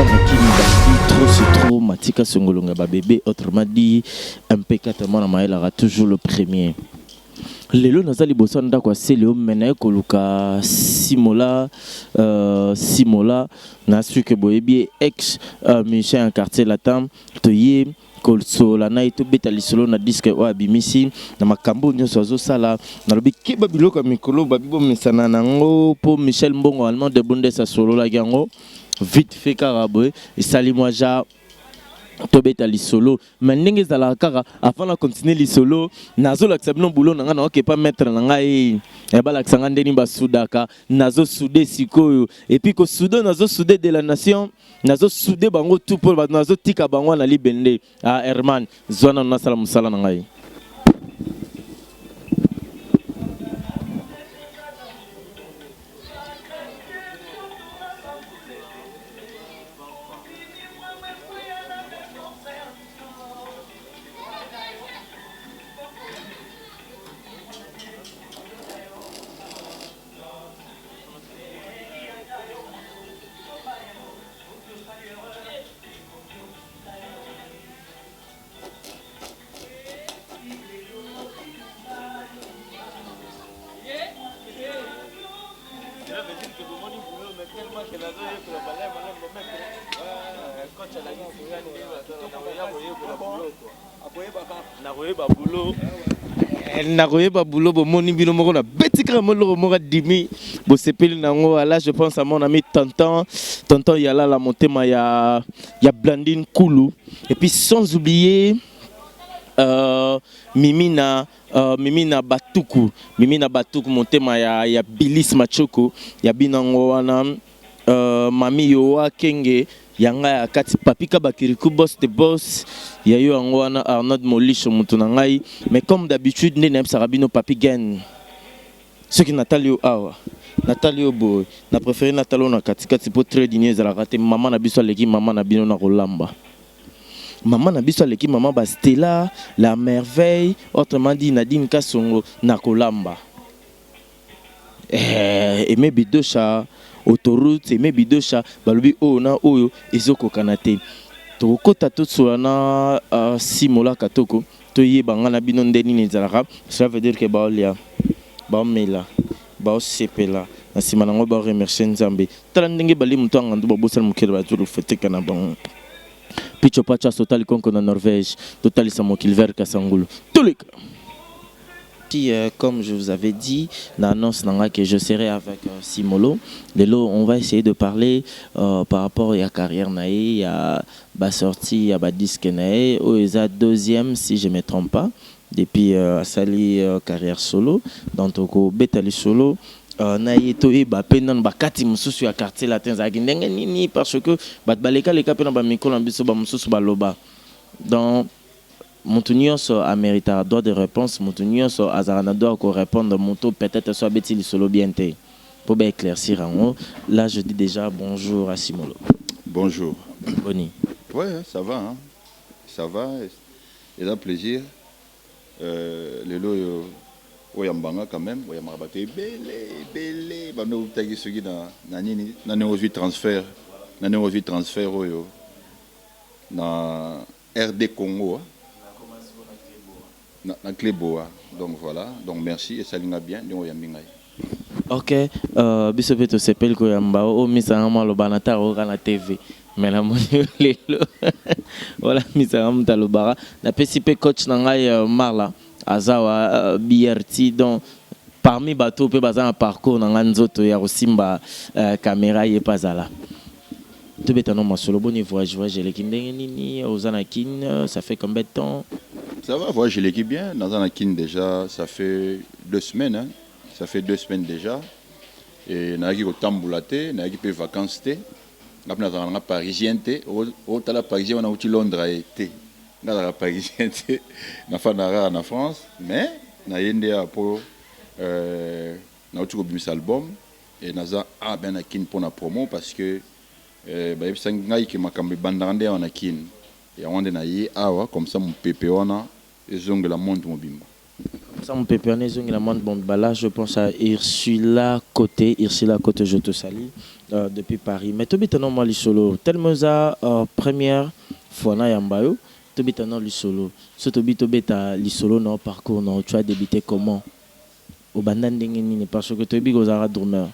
trop c'est trop Matika Songolonga bébé, autrement dit MP4 Mwana Maël aura toujours le premier. Lelo nazali bosanda kwa seleo menaye koluka Simola na su que boyebi ex musicien en quartier latin toye kolsola na ito betali solo na disque o abimisi na makambo nyonso azosala na lobi keba biloko mikolo babibo mesana nango po Michel Mbongo allemand de Bundes solo la yango vite fait caraboué et sali moi ja tobeta li solo mais ndenge zala kaka afin de continuer li solo nazo laksa bino boulot nanga na okepa mettre nanga e bala ksanga ndeni ba sudaka nazo soudé sikoyo et puis ko soudo nazo soudé de la nation nazo soudé bango tout pour nazo tika bango na libende ah Herman zwana na sala musala nanga e nakoyeba boulot bomoni bino moko na betika moloko moko dimi bosepeli nango là je pense à mon ami tonton Yala la motema ya Blandine Koulou et puis sans oublier Mimina Batuku motema ya Bilis Machoko ya binango wana mami Yoa Kenge yanga ya kati papika bakiriku boss de boss ya yo yango wana Arnold Molisho mutu na ngai mais comme d'habitude ndene na sarabino papi gen ce qui Nathalie awa Nathalie boy na préféré Nathalie na kati pour très dîner za la raté maman na biso leki maman na bino na kolamba maman na biso leki maman ba Stella la merveille autrement dit Nadine Kasongo na kolamba Aimé Bidosha autoroute Aimé Bidosha balobi o na oyo ezoko kanate to kota to na Simola Katoko to yeba ngana bino ndeni nezalaka ça veut dire que baolia baomela baosepela na sima nango ba remercier Nzambe tala ndenge bali mutu angandu babosala mukele bazuru fete kana bon Picho Pacha Sotali Konko na Norvège Totali Samokilver Kasangulu Tolika. Comme je vous avais dit, l'annonce que je serai avec Simolo. Lelo, on va essayer de parler par rapport à la carrière naïe, à la sortie, à la disque naïe, ou à deuxième si je ne me trompe pas, depuis Sali carrière solo, donc au Betali solo. Naïe to e ba penan ba kati mususu ya quartier latin za ndenge nini parce que ba baleka leka pena ba mikolo mbiso ba mususu ba loba. Donc Montunion a mérité droit de réponse, Montunion a doit répondre Monto peut-être soit bêtise solo bien té. Pour bien éclaircir en haut, là je dis déjà bonjour à Simolo. Bonjour. Boni. Ouais, ça va hein. Ça va et là plaisir. Les lots oyambanga quand même, oyambanga belé bano utagi sugi na nini na neurovi transfert oyo na RD Congo. Na Cléboa. Donc voilà, donc merci et ça l'ina bien, donc oyambingai. OK, biso beto sepel ko yamba o misa ngama banata o kana TV. Mais la moni lelo. Voilà misa ngam lobara na PCP coach na ngai Marla azawa BRT donc parmi bateau pe baza un parcours na nzoto ya kosimba caméra ye pazala. Tout bétanon ma solo bon voyage l'équipe nini ozanakin ça fait combien de temps? Ça va, voyage l'équipe bien. Dans Anakin déjà, ça fait 2 semaines. Hein. Ça fait 2 semaines déjà. Et on a eu au Tamboulaté, on a eu des vacances. On a eu parisien. Au parisien, on a eu Londres. On a eu parisien. On a fait en France. Mais on a eu un album. Et on a eu pour la promo parce que on a eu un bandande en Akin. Et on a eu comme ça mon pépé on a et zong la monte mobimba. Ça mon pépé la bon là je pense à Ursula Côté, je te salue depuis Paris. Mais tu bites non moi les solo. Tellement ça première fois na yambayo, tu bites non les solo. Ce tu bites les solo non parcours non, tu as débuté comment? Au bandan dingeni parce que tu bites aux arabes dormeur.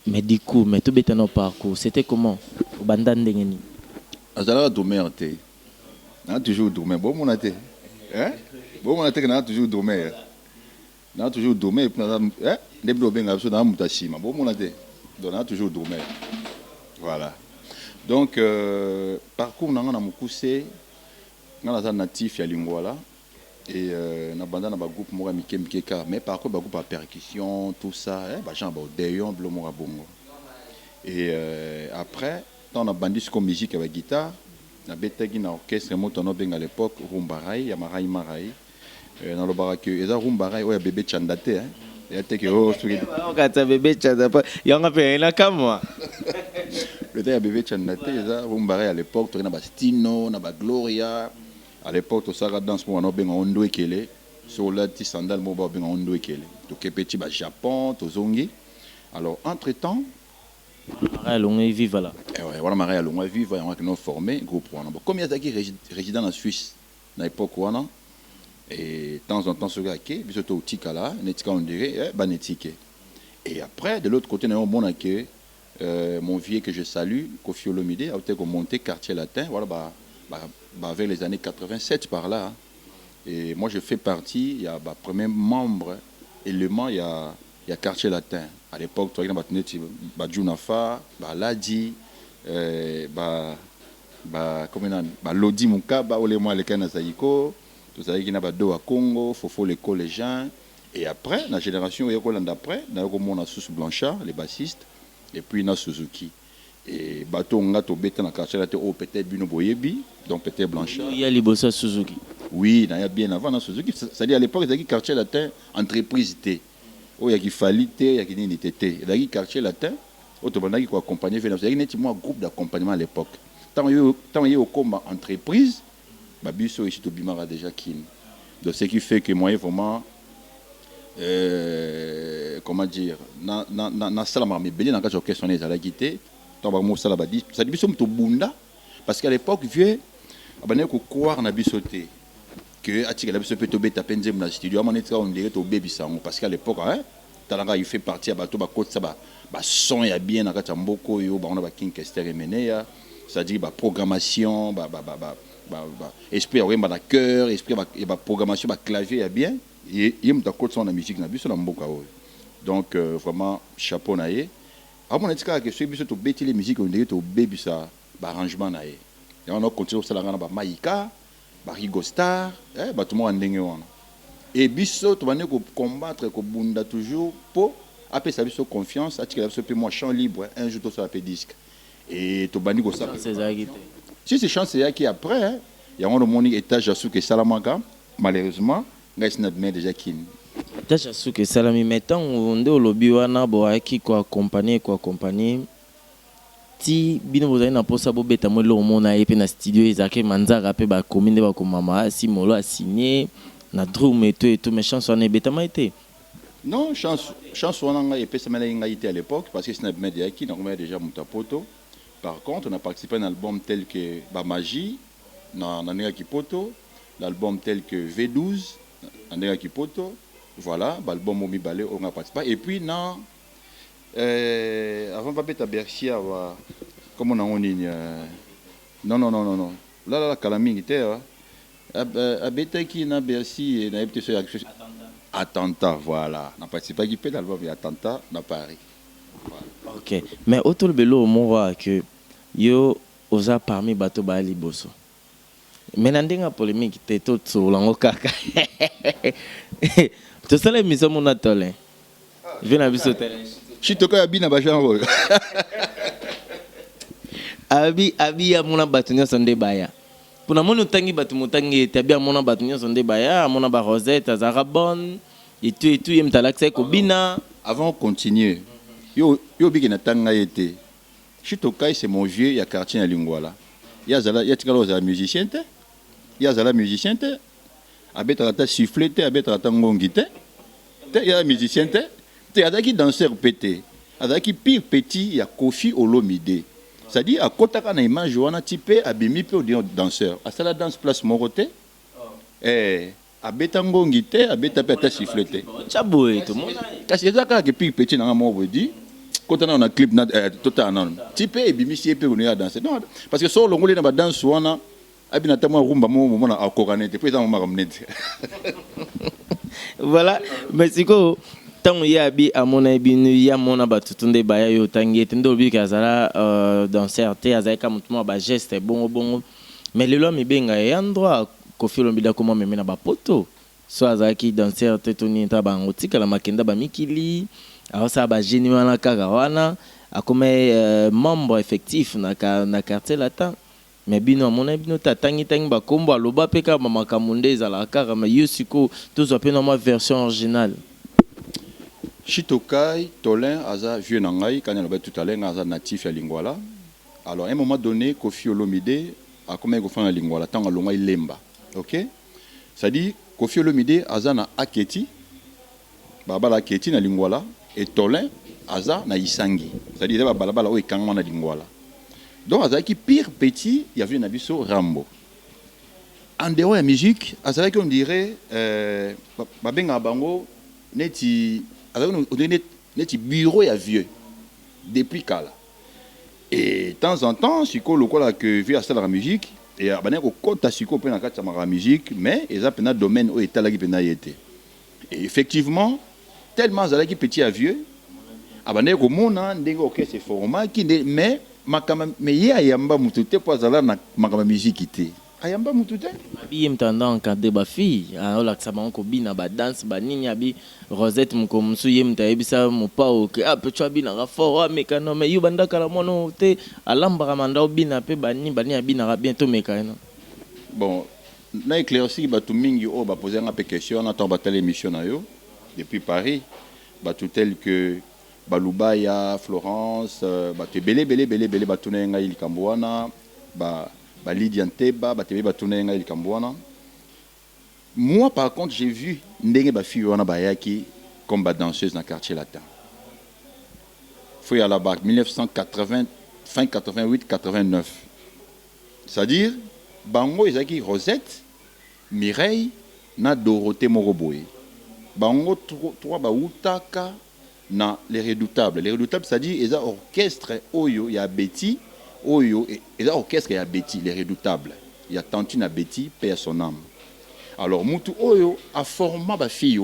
Mais du coup, mais tu bites non parcours, c'était comment? Au bandan dingeni. Azala dormeur té. Na toujours dormeur. Bon mon até. Hein? Bon, on a toujours dormir. On a toujours dormir. Les blobins absolument mutashima. Bon, on a toujours dormir. Voilà. Donc, parcours, on a poussé. On a natif à Lingwala. Et on a bandé dans un groupe Mora Mikeka. Mais par contre, un groupe à percussion, tout ça. J'en ai d'ailleurs, Blomora Bongo. Et après, on a bandé sur musique avec guitare. On a bété dans l'orchestre. On a à l'époque, Rumbarai, Yamarai Marai. Dans le barak et ça rumbarai ouais bébé chandate hein et ate que oh sur quand bébé chandate il y a un peu là comme moi le temps bébé chandate ça rumbarai à l'époque tu na Bastino na ba Gloria à l'époque tout ça dans ce moment on ben ondo ekele sur la ti sandal mo ba ben ondo ekele to ke petit ba Japon to zongi alors entre temps Marais Longue vive là ouais voilà Marais Longue vive on a que nous formé groupe on comme il y a qui résident en Suisse à l'époque on et de temps en temps, ce gars qui est au Tikala, on dirait, et après, de l'autre côté, mon vieux que je salue, Kofi Olomide, a été monté quartier latin, voilà, vers les années 87 par là. Et moi, je fais partie, il y a premier membre, élément, il y a quartier latin. À l'époque, tu vois, il y a Junafa, Ladi, Lodi Mukaba, Olemo Alekana Zaiko. Tout ça qui n'a pas d'eau à Congo, Fofo l'école les gens. Et après, la génération d'après, on a Sous Blanchard, les bassistes, et puis on a Suzuki. Et bateau on a tout bêté dans le quartier là, peut-être Bino Boyebi, donc peut-être Blanchard. Il y a les bossa Suzuki. Oui, il y a bien avant dans Suzuki. C'est-à-dire à l'époque, il y a quartier latin, entreprise T. Il y a qui fallait T, il y a qui n'était T. Il y a quartier latin, il y a qui accompagné. Il y a un groupe d'accompagnement à l'époque. Tant il y a au combat entreprise, Babiso ici to Bimara déjà kin. Donc ce qui fait que moi vraiment comment dire na salama mais belé na ka question les ala quitté to ba mo sala ba di ça dit biso to bunda parce qu'à l'époque vieux abane ko croire na bisoté que atika la biso peut to beta penze na studio amane tra on dirait to baby sango parce qu'à l'époque hein talanga il fait partie à bato ba côte ça ba son ya bien na ka tamboko yo ba on ba king kester meneya c'est-à-dire ba programmation esprit à la cœur, esprit à programmation, clavier est bien. Et il y a son musique na biso na mboka. Donc vraiment chapeau naé. À mon avis que ce biso to bêti les musiques on dirait to baby ça arrangement naé. Et on a continué ça là na Maïka, Rigo Star, tout le monde ndenge wana. Et biso to bane ko combattre ko bunda toujours pour après ça biso confiance, atika biso pe moi champ libre, un jour to ça pe disque. Et to bani ko ça. Si c'est chance qui après, il y a un étage à Souké Salamaka, malheureusement, il y a déjà qui. Étage à Souké Salami, mettant on est au lobby, on a qui quoi accompagner. Si bien vous avez un poste à bobeta, moi l'homme a été dans studio, ils ont manzara pe ba commune ba comme maman, si molo a signé, na drum et tout, mais chance on est bêta été. Non, chance on a été à l'époque parce que c'est un média qui normalement déjà Mutapoto. Par contre, on a participé à un album tel que Magie, dans Nanga Kipoto, l'album tel que V12, dans Nanga Kipoto, voilà, l'album Momi Balé, on a participé. Et puis, avant de faire Bercy, comment on a dit non. Là, Calaming était, à Betaki, na Bercy, et na été sur Attentat, voilà. On a participé à l'album Attentat, dans Paris. Voilà. Ok, mais autour de l'eau, on voit que yo oza parmi bato ba liboso. Mais nandinga polémique te tout sur lango kaka. Tu sais les missions mon atolé. Viens à biso télé. Chitoka ya bina ba jango. Abi ya mona batunya sonde baya. Puna mona tangi batu mutangi tabia mona batunya sonde baya, mona ba Rosette azarabon et tout yem talaxe ko bina. Avant continuer. Yo bigi na tanga été. Chitokai c'est mon vieux, il y a quartier à Lingwala. Il y a musicien. Il y a musicien. abetaka ta sifflet te abetaka ta ngongi te il y a un musicien te azalaki danseur pété azalaki pire petit ya Koffi Olomide c'est-à-dire akotaka na image wana ti pe abimi pe au danseur asala danse place moko te abeta ngongi te abeta pe ata sifflet te chaboy to mona kasi ezaka ke pire petit na moko di kota na clip na tota na ti pe ebimisi pe ko ya danser non parce que so longole na ba danse wana abina tamo rumba mo mona akokanete pe za mo makamnete voilà mais siko tant ya bi amona binu ya mona batutunde baya yo tangete ndo bi kazala danser te azaka mutuma ba geste bongo mais lelo mi benga ya endroit Koffi Olomide comment me na ba poto so azaki danser te toni ta bango tika la makenda ba mikili alors ça ba génie wana kaka wana akome membre effectif na quartier latin mais bino mona bino tangi ba kombo aloba peka ba makamunde ezala kaka mais yosiko tozo pe na ma version originale Chitokai Tolin aza vieux nangai quand on a tout à l'heure aza natif ya Lingwala alors à un moment donné Koffi Olomide a comme ko fana Lingwala tanga longa ilemba OK ça dit Koffi Olomide aza na aketi babala aketi na Lingwala et Tolin aza na isangi ça dit ba balabala o ekangwa na Lingwala donc azaki pire petit il y avait na biso Rambo en dehors de la musique azaki on dirait babenga bango neti neti bureau ya vieux depuis kala et de temps en temps siko lokola que vieux asala la musique et abane ko kota siko pe na kati ya musique mais eza pena domaine o etalaki pena yete et effectivement tellement azalaki petit à vieux abane ko mona ndenge orchestre format qui mais makama mais ye ayamba mutu te po azala na makama musique te ayamba mutu te abi mtanda encadrer ba fille olakisa bango kobina ba danse ba nini abi Rosette mukomusu ye mtayebisa mopao ke pecho abina ka fort mekano mais yo bandaka la mono te alambaka manda obina pe bani abina ka bientôt mekano bon na éclairci ba tout mingi o ba poser un peu question na temps ba telle émission na yo depuis Paris ba tout tel que Balubaya Florence ba te belé ba tunenga il Kambouana ba Lydia Nteba ba te ba tunenga il Kambouana. Moi, par contre, j'ai vu Ndenge Bafi Wana Bayaki comme danseuse dans le quartier latin. Faut y aller là-bas, 1980, fin 88, 89. C'est-à-dire, Bango Izaki Rosette, Mireille, na Dorothée Moroboé. Bango trois Baoutaka, na les Redoutables. Les Redoutables, c'est-à-dire, ils ont orchestre Oyo, il y a Betty, Oyo, ils ont orchestre, il y a Betty, les Redoutables. Il y a Tantine à Betty, paix à son âme. Alors, Moutou Oyo a formé ma fille,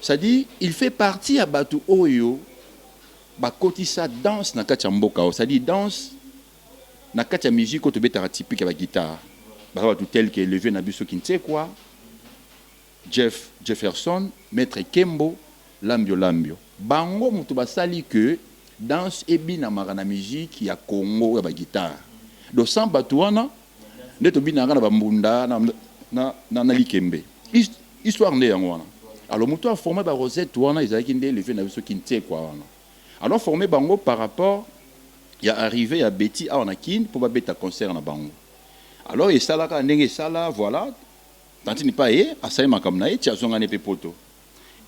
c'est-à-dire, il fait partie à Batu Oyo, Bakotisa danse na katia mboka, c'est-à-dire danse na katia musique autobétara typique avec guitare. Tout tel que le vieux Nabuso Kintekwa, Jefferson, Maître Kembo, Lambio. Bango Moutou basali que danse et bien na musique ya Congo avec guitare. Donc sans Batuana, neto bina na bambunda na likembe histoire nde yango wana alors moto a formé ba Rosette wana ezalaki nde le vieux na biso Kintekwa wana alors formé bango par rapport ya arrivé à Betty a na kin pour ba beta concert na bango alors et ça là ka ndenge sala voilà tanti ni pas ye asai makam na ye ti azonga ne pe poto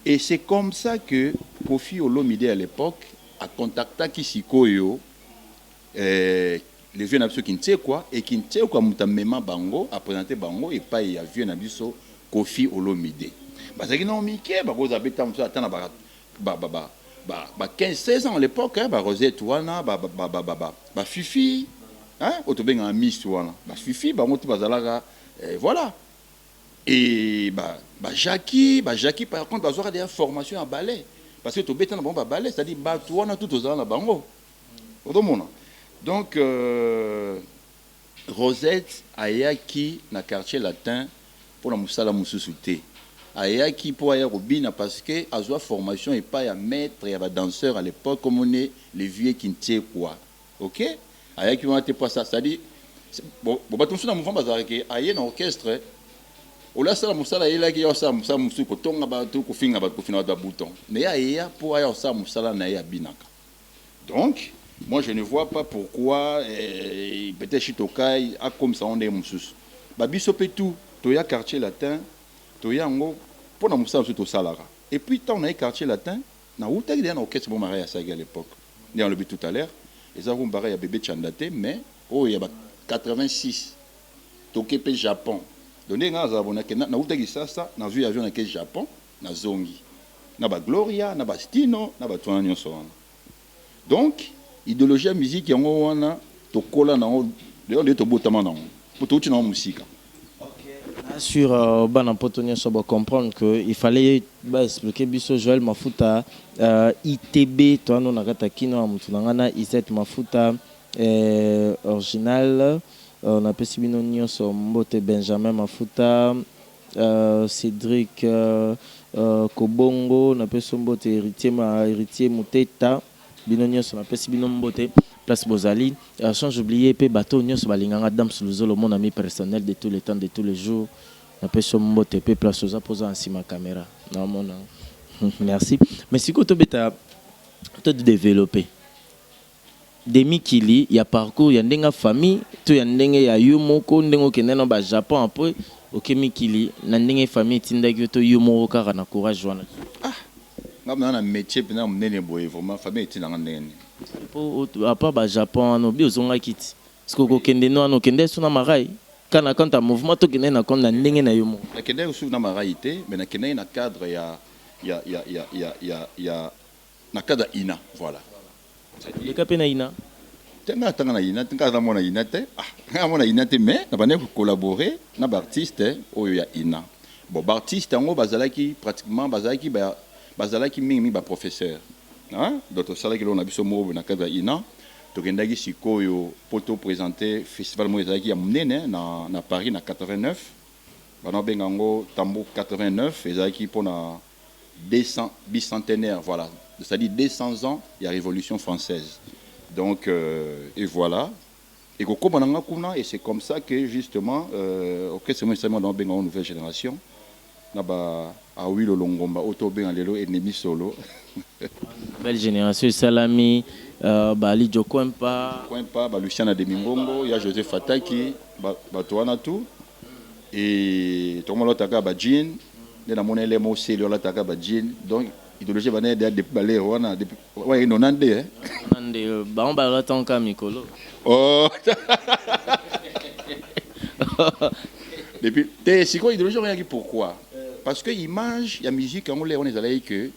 et c'est comme ça que Koffi Olomide à l'époque a contacté Kisikoyo le vieux Nabiso Kintekwa et Kintekwa mutamema bango a présenté bango et pas il y a vieux Nabiso Koffi Olomide. Parce que non Mickey ba goza beta muso atana ba 15-16 ans à l'époque ba Rosette wana ba Fifi hein otobenga Miss wana ba Fifi ba moto bazalaka voilà et ba Jackie par contre bazora des formations à ballet parce que to beta na bango ba ballet c'est-à-dire ba wana tout aux na bango otomona. Donc, Rosette ayaki na quartier latin pour la musala mususute. Ayaki pour aya robina parce que azwa formation et pas ya maître ya ba danseur à l'époque comme on est les vieux Kintekwa. OK? Ayaki on était pas ça, c'est-à-dire bon ba tonso na mouvement bazareke aye na orchestre. Ola sala musala yela ki ya sa musala musu ko tonga ba to ko finga ba bouton. Mais aya pour aya sa musala na ya binaka. Donc moi, je ne vois pas pourquoi peut-être Chitokai a comme ça on est moussous. Babiso tout. toya quartier latin toya ngo pour na musa surtout salara et puis tant on a quartier latin na utaki na orchestre bon marais à ça à l'époque on le dit tout à l'heure et ça vous ya bébé Chandate mais oh il y a 86 tokepe Japon donné nga za bona ke na utaki ça na vu avion na ke Japon na zongi na ba Gloria na ba Stino na ba twana nyonso wana donc idéologie ya musique yango wana tokola na de to botama na pour tout na musique. Sur Bana Potonio, ça va comprendre qu'il fallait expliquer Bisso Joël Mafuta, ITB, toi, nous, Nagata Kino, Moutunangana, Izet Mafuta, original, on a pu Binonio, Mbote Benjamin Mafuta, Cédric Kobongo, on a pu Mbote héritier Mouteta, Binonio, on a pu Binombote. Place Bozali, sans oublier pe bateau nyos balinganga dam suluzo mon ami personnel de tous les temps de tous les jours. Na pe sombo te pe place oza posa en ma caméra. Non mon merci. Mais si ko to beta to développer. Demi kili ya parcours ya ndenga famille to ya ndenge ya yumo ko ndengo kenena ba Japon après okemi kili na ndenge famille tindaki to yumo ka na courage wana. Ah. Ngam na métier pena mnene boye vraiment famille tindanga ndenge. À part le Japon, on a besoin de quitter. Parce que nous avons besoin de marai. Quand on a un mouvement, on a besoin de na marai, mais on a un cadre, il y a un cadre INA, voilà. Le cap est INA. Mais on a collaboré avec des artistes qui sont INA. Bon, les artistes, pratiquement, bazalaki mingi ba professeur. D'autres salles que l'on a vu sur le cadre INA, Tokendagi Sikoyo, poto présenté festival Moïsaki à Mnene, na Paris, na 89. Bana Bengango, Tambo 89, Ezaki pour na 200 bicentenaire, voilà. C'est-à-dire 200 ans, il y a la Révolution française. Donc, et voilà. Et c'est comme ça que justement, c'est moi dans Bengango nouvelle génération. Ah oui, le Longomba, Auto Bengalelo, ennemi solo. Belle génération, Salami, Bali Jokwempa, Luciana de Mingongo, il y a Joseph Fataki, Batoana tout. Et tout le monde a Badjin, il y a mon élément aussi, il y a Badjin. Donc, idéologie va naître depuis Balé, ouais, il y a des. On va attendre comme Nicolo. Oh! Depuis, c'est quoi l'idéologie? Pourquoi? Parce que l'image, la musique, on est allé que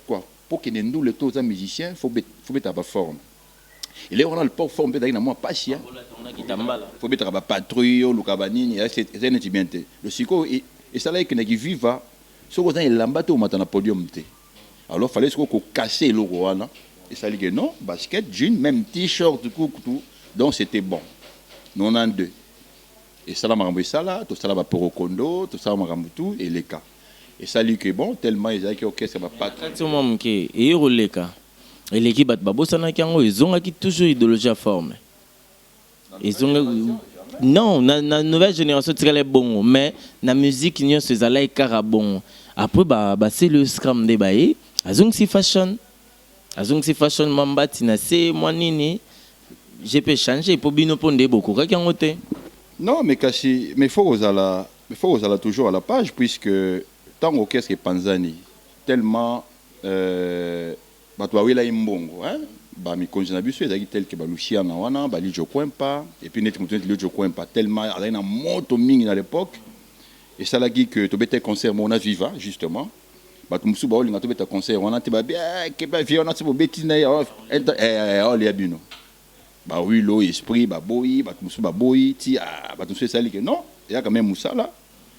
quoi pour que nous les tous les musiciens faut mettre à forme. Et là on a le port forme peut-être dans moi patient. Faut mettre à patrouille ou cabanini c'est bien le psycho et ça là que nous vivons ce qu'on a l'ambato matin na podium té. Alors fallait qu'on casser le roi là et ça dit que non basket jean même t-shirt tout donc c'était bon. 92 et ça là marambo ça là tout ça là pour Kondo tout ça marambo tout et les cas. Et ça lui que bon tellement ils a que OK ça va pas tout le monde qui et roleka et l'équipe bat babosana kango ils ont qui toujours idéologie à forme ils ont non na nouvelle génération très bon mais la musique n'y se zala car bon après c'est le scrum de baé azong si fashion mambati na c'est moi nini j'ai pu changer pour bino pondé beaucoup ka kangote non mais kasi mais faut aux ala toujours à la page puisque tant orchestre Panzani tellement batwa wela imbongo hein ba mi konjina biso ezaki tel que ba Luciana wana ba Lijo Kwempa et puis net mutuel Lijo Kwempa tellement avec na moto mingi à l'époque et ça l'a dit que to bete concert mona viva justement ba tumsu ba olinga to bete concert wana te ba bien que ba vie on a bo betina ya bino ba oui lo esprit ba boyi ba tumsu ba boyi ti ba tumsu ça li que non il y a quand même musala.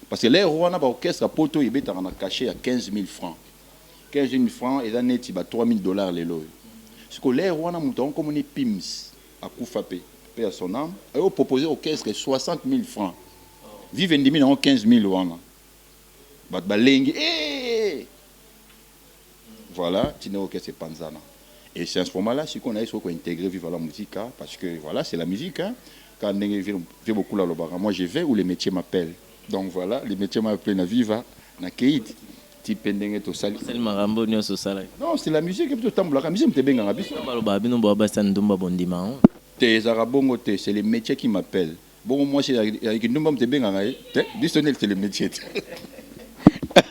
Parce que les rois ont orchestre à Poto, ils ont caché à 15 000 francs. 15 000 francs, et là, ils ont 3 000 $. Les lois. Parce que les rois ont comme des PIMS à Koufapé, paix à son âme, et ils ont proposé au orchestre 60 000 francs. Vive Ndimi dans 15 000 francs. Voilà, tu n'as orchestre Panzana. Et c'est à ce moment-là qu'on a intégré Viva la musique, parce que voilà, c'est la musique. Quand on vient beaucoup là, moi je vais où les métiers m'appellent. Donc voilà, les métiers m'appellent na Viva, na Keït, ti pendenge to sali. C'est le marambo nyo so sala. Non, c'est la musique qui tambola, la musique te benga biso. Balo ba bino bo ba sandumba bondima. Tes arabongo te, c'est les métiers qui m'appellent. Bon, moi, c'est avec une nombre de bien, c'est le métier.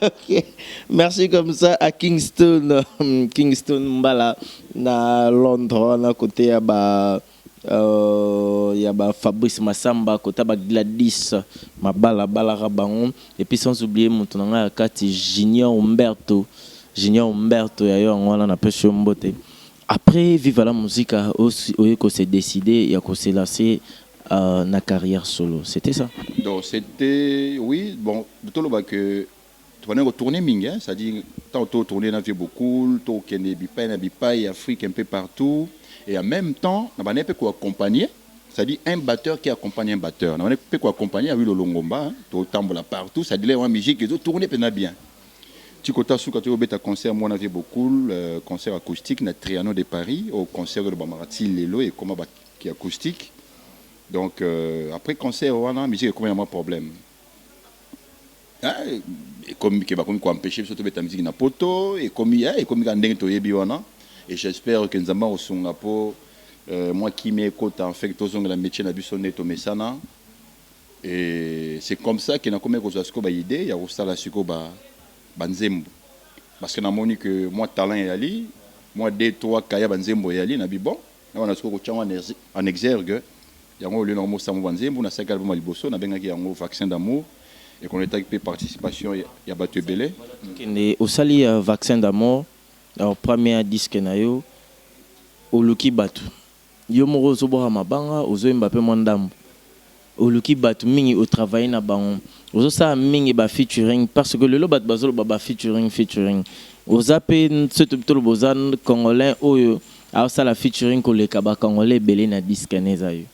Ok. Merci comme ça à Kingston, Kingston Mbala, na Londres, na côté ya ba Fabrice Massamba, côté ba Gladys, Mabala Bala Rabangon, et puis sans oublier mon tonanga Kati Junior Umberto, ya yo ngwana na pêche mbote. Après vivre la musique aussi que c'est décidé il y a que c'est lancé na carrière solo. C'était ça. Donc c'était oui, bon, tout le que tu vas retourner minga, c'est-à-dire tant tourner dans beaucoup, tout Kenya bipai, Afrique un peu partout et en même temps, on va pas accompagner, c'est-à-dire un batteur qui accompagne un batteur. On va pas accompagner avec le longomba, tout tambola partout, ça dit la musique et tout tourner bien. Tu côté sous quand tu as concert, moi on avait beaucoup concert acoustique na Trianon de Paris au concert de Bamarati Lelo et comment qui acoustique. Donc après concert on a musique comme il y a un problème. Et comme qui va comme quoi empêcher surtout mettre la musique na poto et comme quand ndenge to yebi wana et j'espère que nzamba osunga po moi qui m'écoute en fait tous la métier na biso neto mesana et c'est comme ça que na comme ko zasko ba idée ya osala siko ba banzembo parce que na moni que moi talent yali moi 2-3 kaya banzembo yali na bi bon na wana siko ko tchanga en exergue yango le normo samu banzembo na saka ba liboso na benga ki yango vaccin d'amour et qu'on est avec participation ya batu belé kende osali vaccin d'amour alors premier disque na yo oluki batu yo moko zo boka mabanga ozo Mbappé mondambo oluki batu mingi au travail na bango ozo sa mingi ba featuring parce que le lobat bazolo ba featuring ozape surtout le bozan congolais oyo a ça la featuring ko le kaba congolais belé na disque neza yo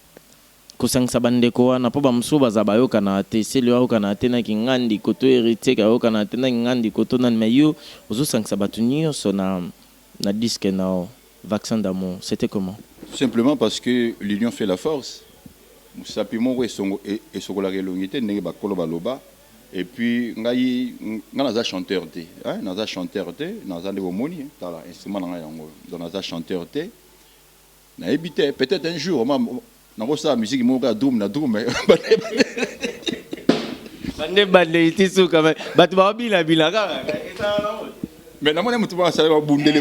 kosangisa bandeko wana po bamsusu baza bayokana te seli oyokana te na kingandi koto héritier kayokana te na kingandi koto nani mais yo ozosangisa bato nyonso na disque na vaccin d'amour. C'était comment? Simplement parce que l'union fait la force. Musapi moko esokola kelongité ndenge bakolo baloba et puis ngai naza chanteur te naza chanteur te naza ndeko moni tala instrument na ngai yango donc naza chanteur te na ebité peut-être un jour na ça musique moko doom na doom bande itisu quand même batu ba bila kaka mais na mona mutu ba sala bundele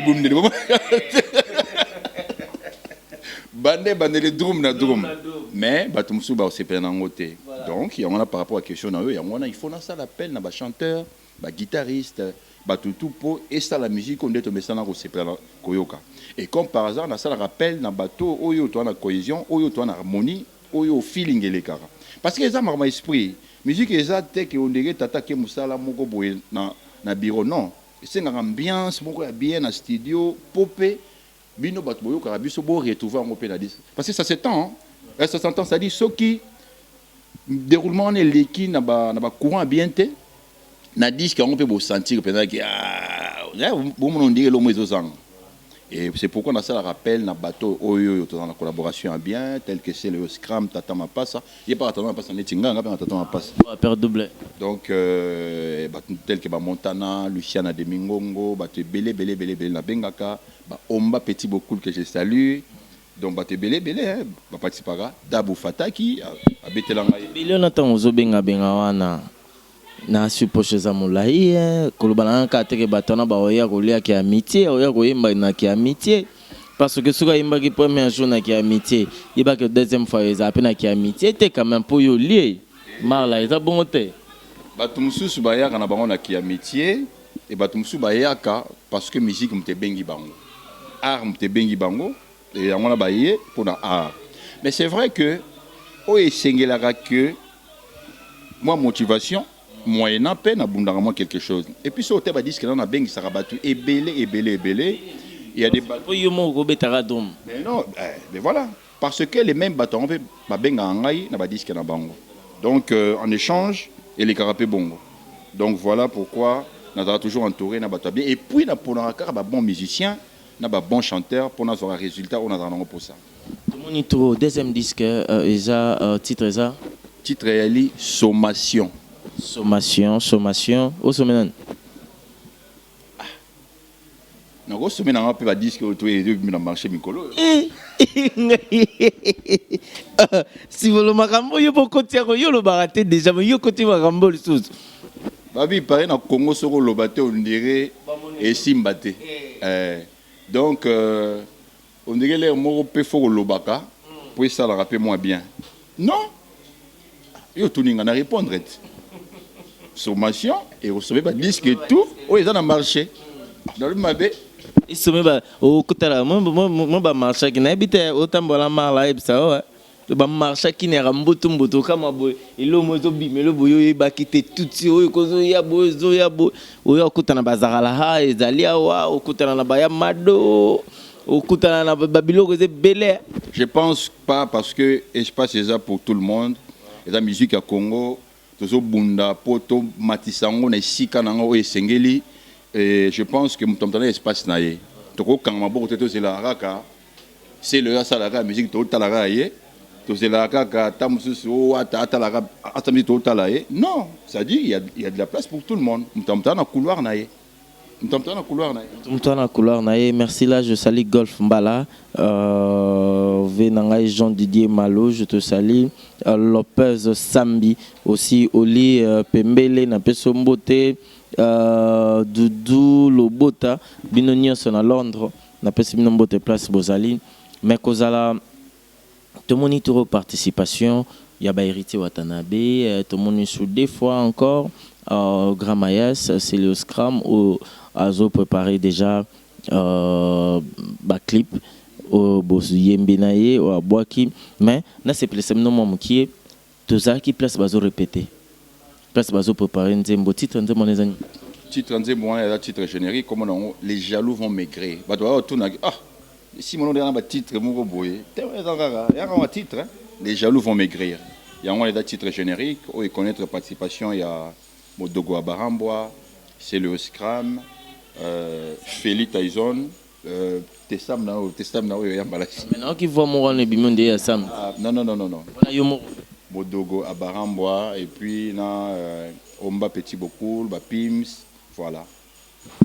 bande le drum na drum mais batu musu ba sepena nango te donc il y a par rapport à question na eux il faut na ça l'appel na ba chanteur ba guitariste batu tout pour et ça la musique on est mesana ko sepena koyoka et comme par hasard na ça la rappel na bateau oyo to na cohésion oyo to na harmonie oyo feeling ele kaka parce que ça ma esprit musique eza te que on dirait tata ke musala moko boye na bureau non c'est une ambiance moko ya bien na studio popé bino bato boyo ka biso bo retrouver en opé na 10 parce que ça s'étend ça s'entend ça dit ceux qui déroulement on est l'équipe na ba courant bien té na disque on peut bo sentir pendant que bon on dirait le mozo sang et c'est pourquoi on a ça le rappel na bateau oyo dans la collaboration bien tel que c'est le Scrum Tata Mapassa il est pas Tata Mapassa netinga ngapa Tata Mapassa père double donc tel que ba Montana Luciana de Mingongo bato belé na bengaka ba Omba Petit beaucoup que je salue donc bato belé ba participera Dabou Fataki abetelanga belé na tango zo benga wana na supposé za mulai kolobana ka teke batona ba oya kolia ki amitié oya koyemba na ki amitié parce que soka yemba ki première jour na ki amitié yeba que deuxième fois ils appellent na ki amitié te quand même pour yo lié marla eza bonté bato mususu bayaka na bango na ki amitié et bato mususu bayaka parce que musique mte bengi bango art mte bengi bango et yango na baye pour na art mais c'est vrai que o esengelaka que moi motivation moyennant peine abondamment moi quelque chose et puis sur te disque là on a bengi ça rabattu et belé il y a des bateaux mais non mais voilà parce que les mêmes bateaux on fait ba benga ngai na ba disque na bango donc en échange et les carapé bongo donc voilà pourquoi on a toujours entouré na bateau bien et puis na pour na ba bon musicien na ba bon chanteur pour na un résultat on a dans pour ça tout mon intro deuxième disque titre ali sommation au sommet na go sommet na pe ba disque autour et deux na marché mikolo Si vous le makambo yo bokoti yo lo baraté déjà mais yo koti makambo le sous. Babi pareil na Congo soko lobate on dirait et simbate. Donc on dirait les mots pe fo lobaka pour ça la rappeler moins bien. Non. Yo tout ninga na répondre. Sommation et recevoir ba disque et tout. Oh ils en a marché. Dans le mabé Isome ba o kotala mo ba marcha ki na ebite o tambola mala ebisa o ba marcha ki ne rambutu mbutu kama boy ilo mozo bimelo boyo ba kite tuti o kozo ya bozo ya bo o ya kutana bazakala ha ezali awa o kutana na ba ya mado o kutana na babiloko ze bele. Je pense pas parce que espace c'est ça pour tout le monde. Et la musique à Congo tozo bunda poto matisango na sika nango esengeli. Et je pense que mutamtana espace na ye. Toko kangama boko teto zela raka. C'est le salara musique to talara ye. To zela raka tamusu o ata talara atami to talaye. Non, ça dit il y a de la place pour tout le monde. Mutamtana couloir na ye. Mutamtana couloir na ye. Mutamtana couloir na ye. Merci là, je salue Golf Mbala. Venanga Jean Didier Malo, je te salue. Lopez Sambi aussi Oli Pembele na Pesombote. Doudou Lobota Binonia son à Londres n'a pas si nombre place Bozali mais kozala tout mon tour participation il y a ba hérité Watanabe tout mon sous des fois encore Grand Mayas c'est le scrum au azo préparé déjà ba clip au Yembenaye au Aboaki mais là c'est plus non mon qui est tout ça qui place bazo répéter. Place bazo préparer un titre les amis. Titre titre générique comme on les jaloux vont maigrir. Bah toi tout si mon nom titre mon boy. Titre les jaloux vont maigrir. Il y a un titre générique où il connaît la participation il y a Modogo Abarambois, c'est le Scram, Félix Tyson, Testam na Yambalasi. Maintenant qui voit mon rôle bimonde ya Sam. Non. Voilà yo Modogo Abarambois et puis na Omba Petit Bokoul, Pims, voilà.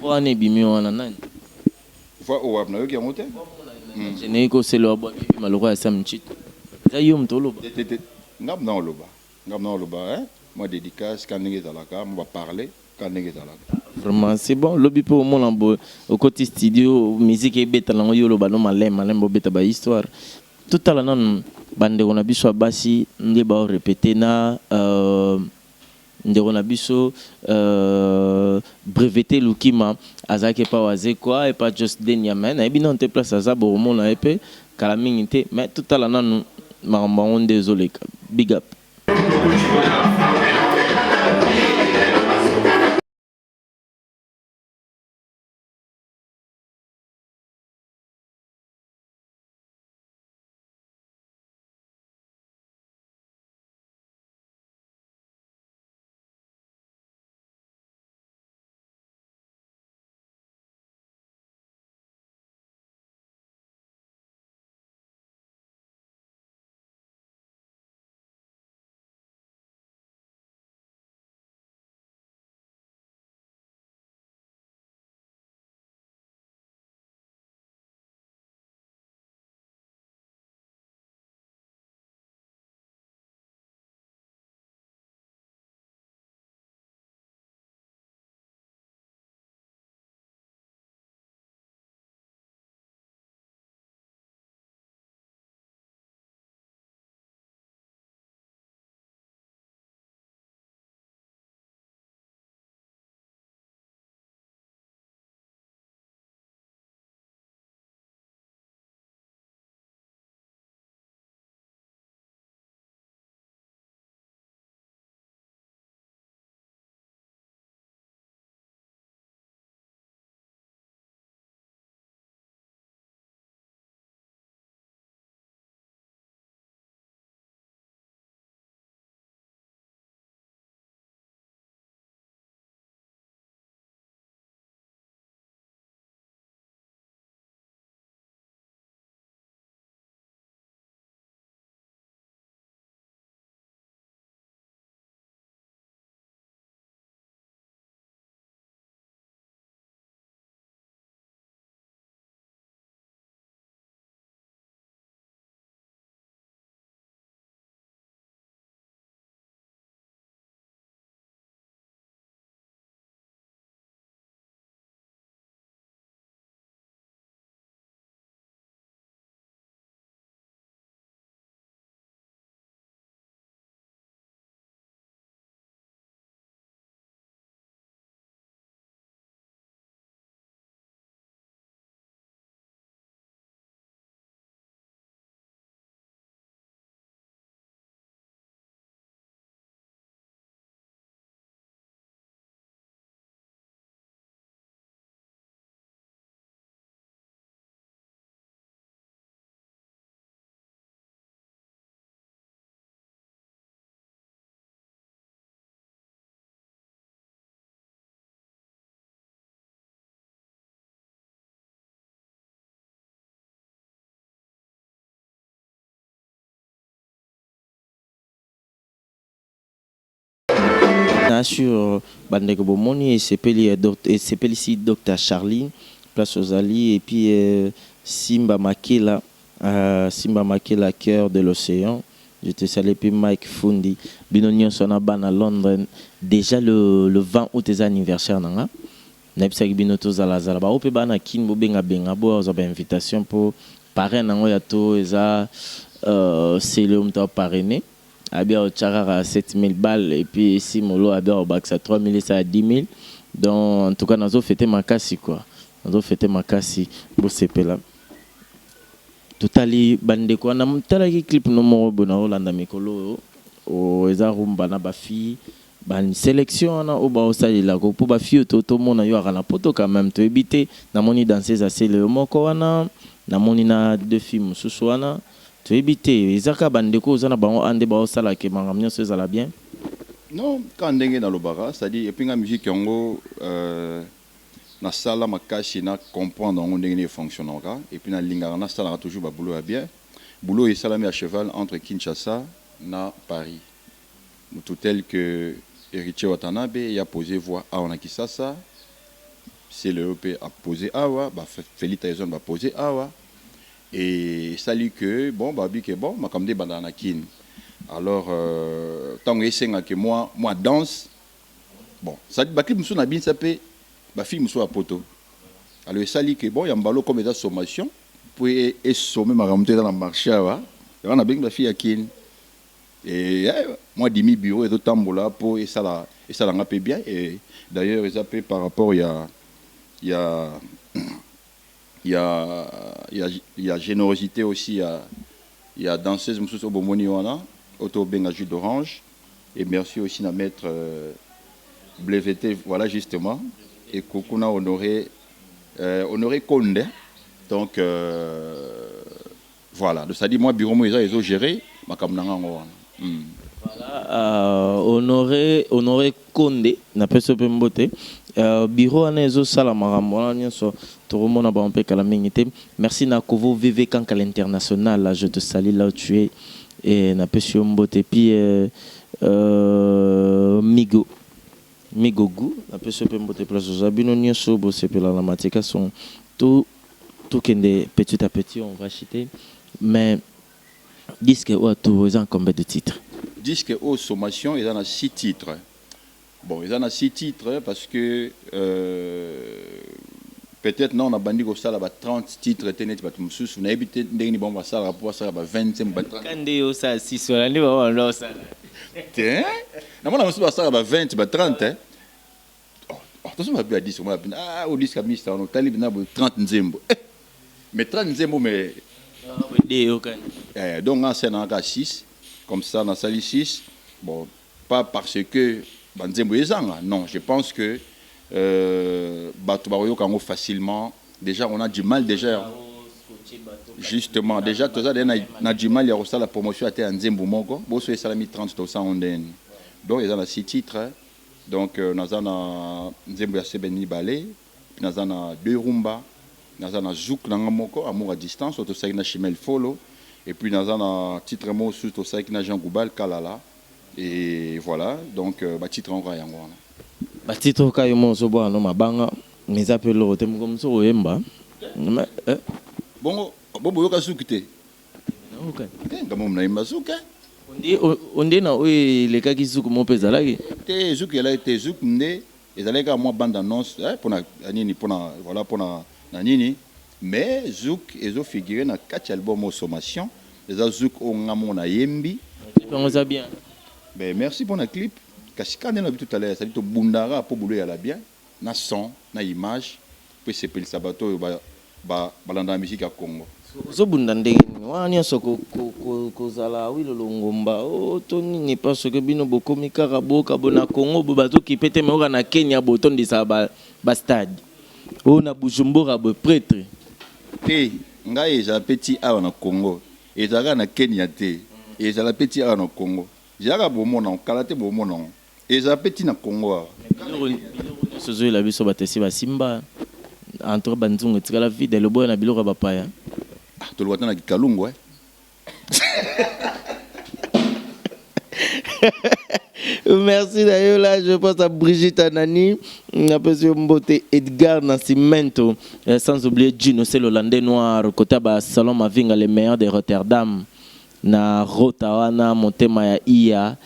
Voilà ne bimi wana nani. Voilà o abna yo ki amote. Généko c'est le bois qui malheureux Sam chit. Ça yo mtolo. Ngam na oloba. Hein. Moi dédicace quand ndenge zalaka, on va parler quand ndenge zalaka. Vraiment c'est bon, lobby pour mon lambo au côté studio musique et beta lango yo loba no malem beta ba histoire. Tout à l'heure non bande on a biso basi nde ba répéter na ndeko na biso breveté lukima azake pa waze quoi et pas just denyamen et bien on te place à ça bon mon na épée kala mingi te mais tout à l'heure non maramba on désolé big up. bien sûr bandeko bomoni et c'est ici Dr Charline place aux alliés et puis Simba Makela cœur de l'océan. Je te salue puis Mike Fundi binonio sonaban à Londres déjà le 20 août tes anniversaire nanga naipsaki bino tozala zala ba ope bana kin bo benga bo za ba invitation pour parrain nango ya to eza c'est le mto parrainé abia au charara 7000 balles et puis si molo abia au bac ça 3000 ça 10000 donc en tout cas nazo fêter makasi quoi nazo fêter makasi bo sepela totali bandeko na mtalaki clip no mo bona olanda mikolo o eza rumba na ba fille ban sélection na oba osalila ko po ba fille to mona yo akana poto quand même to éviter na moni danseuse assez le moko wana na moni na deux filles mususu wana to éviter ezaka bandeko ozana bango ande ba osala ke mangamnyo se zala bien non quand ndenge dans le bara c'est-à-dire et puis la musique yango na sala makashi na comprendre on ndenge fonctionnera et puis na lingara na sala toujours ba boulot bien boulot et salami à cheval entre Kinshasa na Paris tout tel que Héritier Watanabe il a posé voix à on a qui ça c'est le EP a posé awa ba Félix Tyson va poser awa et salut que bon babi que bon ma comme des bandana kin alors tant que moi danse bon ça dit ba clip musu na bin ça peut ba fille musu a poto alors salut que bon yambalo comme des sommation pour et sommer ma remonter dans la marché wa on a bien ba fille kin et moi dimi bureau et d'autant là pour et ça l'a peu bien et d'ailleurs ils appellent par rapport il y a générosité aussi il y a danseuse mususu bomoni wana auto benga jus d'orange et merci aussi à maître BVT voilà justement et kokuna honoré Konde donc voilà donc ça dit moi bureau moi ils ont géré makamnanga ngwana voilà honoré Konde na peso pembote bureau wana ezo sala makambo wana nyonso tokomona ba mpe kala mingi te merci na Kovo VV Kanka l'international là je te salue là où tu es et na peso mbote puis Migogu na peso pembote place aux abino nyonso bo sepela la matika sont tout kende petit à petit on va acheter mais disque ou tout ils ont combien de titres disque au sommation ils en a 6 titres. Bon, ils en a 6 titres parce que peut-être non on a bandit au ça là 30 titres tenez pas tout sous on a habité ndeni bon va ça pour ça va 25 30 quand yo ça 6 on ali va on ça tiens na mona musu ça va 20 ba 30 hein attention ma bien 10 moi ah au disque mista on talib na 30 nzembo mais 30 nzembo mais donc on scène en 6 comme ça dans salle 6 bon pas parce que banzembo ezanga non je pense que bato baroyo kango facilement déjà on a du mal déjà justement déjà tout ça na du mal ya rosa la promotion a été en nzembo moko bo so salami 30 to 100 onden donc ils ont 6 titres donc nazana nzembo ya sebeni balé puis nazana deux rumba nazana zouk nanga moko amour à distance to ça na chimel follow et puis nazana titre mo sous to ça na Jean Goubal kalala et voilà donc titre en yango wana titre ka yo mo so bo no mabanga mes appels au tem comme so yemba bongo bobo yoka sukite okay ngamo mna imba suka on na oui les cas qui suku mo pesa laki te zuki la te zuk nde ezaleka moi bande annonce pour na nini pour na voilà pour na nini mais zouk ezo figurer na 4 albums au sommation les zouk o ngamo na yembi on ça bien. Ben, merci pour le clip. Quand on a vu tout à l'heure, ça dit que Bundara pour bouler à la bien, na son, na image, puis c'est pour le sabato, dans la musique à Congo. So bundande wanya soko ko zala wi longomba o toni ni parce que bino bokomi karaboka bona Congo bo bato ki pete me na Kenya boton di sa ba stade. O na Bujumbura bo prêtre. Te ngai za petit awa na Congo, ezaka na Kenya te. Ezala petit awa na Congo. Jaka bomona kalate bomona eza petit na Congo sozo la biso batesi ba simba entre banzungu tikala vide le boy na biloko bapaya to lo watana kikalungu Merci d'ailleurs là, je pense à Brigitte Anani, monsieur Mbote Edgar Nascimento, sans oublier Gino, c'est l'Hollandais noir, côté bas Salon Mavinga, les meilleurs de Rotterdam, na Rotawana, Montema ya Ia,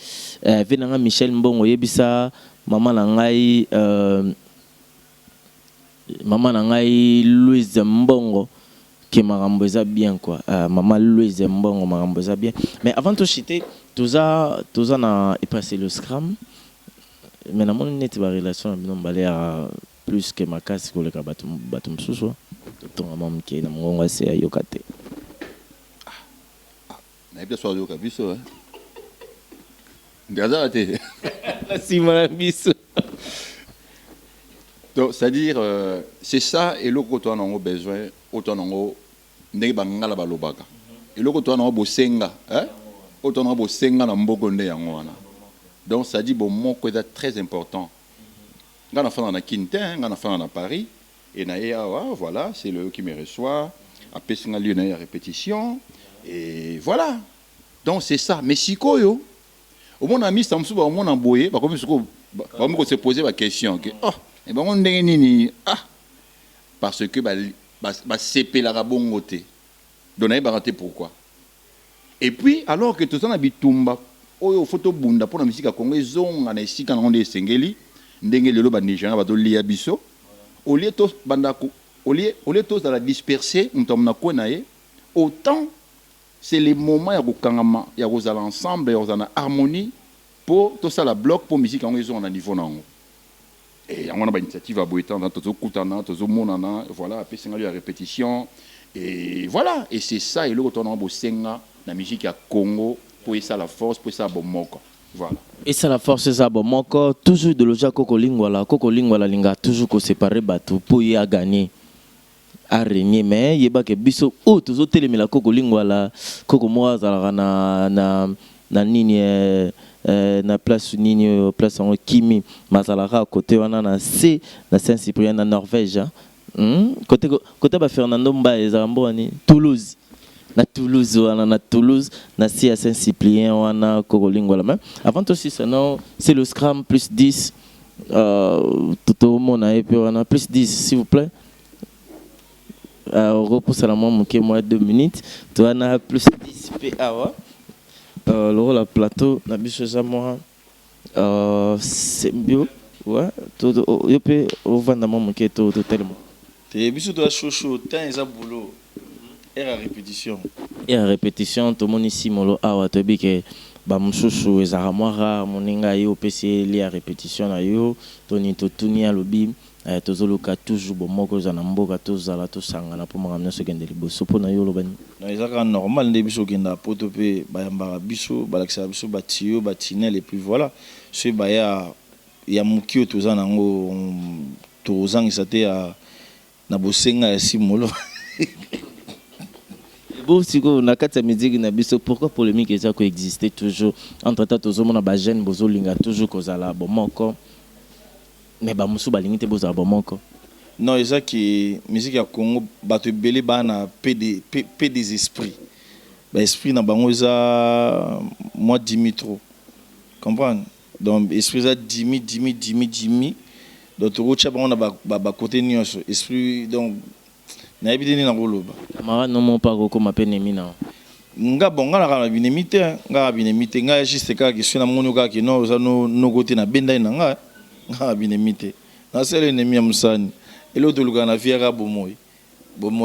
venanga Michel Mbongo, yebisa, maman nangai Louise Mbongo. Qui m'a bien quoi, maman Louise Mbongo m'a bien. Mais avant tout chiter, tout ça na est passé le scrum. Mais dans mon net la relation avec plus que ma casse pour le batum sous ton maman qui na mongo c'est ayokate. Na bien soir yoka biso hein. Ngaza ate. Si ma biso. Donc c'est-à-dire c'est ça et l'autre toi on a besoin autant on ndenge bangala balobaka eloko to na bosenga autant na bosenga na mboko nde yango wana. Donc ça dit bon moko est très important. Ngana fana na Quintin, ngana fana na Paris et na voilà, c'est le qui me reçoit à pesinga lieu na répétition et voilà. Donc c'est ça mais sikoyo au mon ami samsu ba mon emboyer ba comme siko ba mo se poser la question que oh et ben on ndenge nini parce que ba CP la rabongote. Donner baraté pourquoi. Et puis alors que tout ça na bitumba oyo photo bunda pour la musique congolais zonga na esika na onde sengeli ndenge lelo ba nigéria ba to lia biso au lieu to bandako au lieu to dans la disperser ntomna ko na ye autant c'est les moments ya kokangama ya kozala ensemble ya kozala harmonie pour tout ça la bloc pour musique congolais zonga na niveau nango. Et on a une initiative à Boétan, voilà, après c'est la répétition, et voilà, et c'est ça, et le retour dans Bosenga, la musique à Congo, pour ça la force, pour ça bon moko, voilà. Et ça la force, c'est ça bon moko, toujours de l'oja Koko Lingwala linga, toujours qu'on sépare bateau pour y a gagner, à régner, mais il y a pas que biso, oh, toujours télémé la Koko Lingwala, Koko Moa, na nini na place nini place en Kimi Mazalara à côté on a C na Saint-Cyprien na Norvège côté ba Fernando Mbaye Zamboni Toulouse na Toulouse na C à Saint-Cyprien on a Kokolingo la même avant aussi c'est le scrum plus 10 tout le monde a et puis on a plus 10 s'il vous plaît repousse à la moins 2 minutes tu en as plus 10 PA le plateau na biso za moi c'est bio ouais tout yo pe au vanda mo ke to tellement te biso to chouchou temps eza boulot et à répétition to moni simolo awa to bi ke ba msusu ezara mwara moninga yo pc li à répétition na yo toni to tunia lobi tozoluka toujours bon moko za na mboka tozala tosangana pour makamna so kende liboso pona yo lobani na ezaka normal nde biso kenda poto pe bayambaka biso balakisa biso batio batinel et puis voilà ce baya ya mukio toza nango tozangisa te na bosenga ya simolo. Bon siko na kati ya musique na biso pourquoi polémique eza ko exister toujours entre temps tozomona ba jeune bozolinga toujours kozala bon moko mais ba musu balingi te bozala bon moko. Non eza ki musique ya Congo bato belé bana pe des esprits ba esprit na bango eza moi Dimitro comprendre donc esprit za Dimi donc rocha bango na ba côté nyonso esprit donc na ebidini na koloba mara no mon pas ko mapene mina nga bonga na kana binemite nga juste ka ki suna monu ka ki no za no côté na benda na nga binemite na sele ennemi ya musani elo to luka na fiera bomoy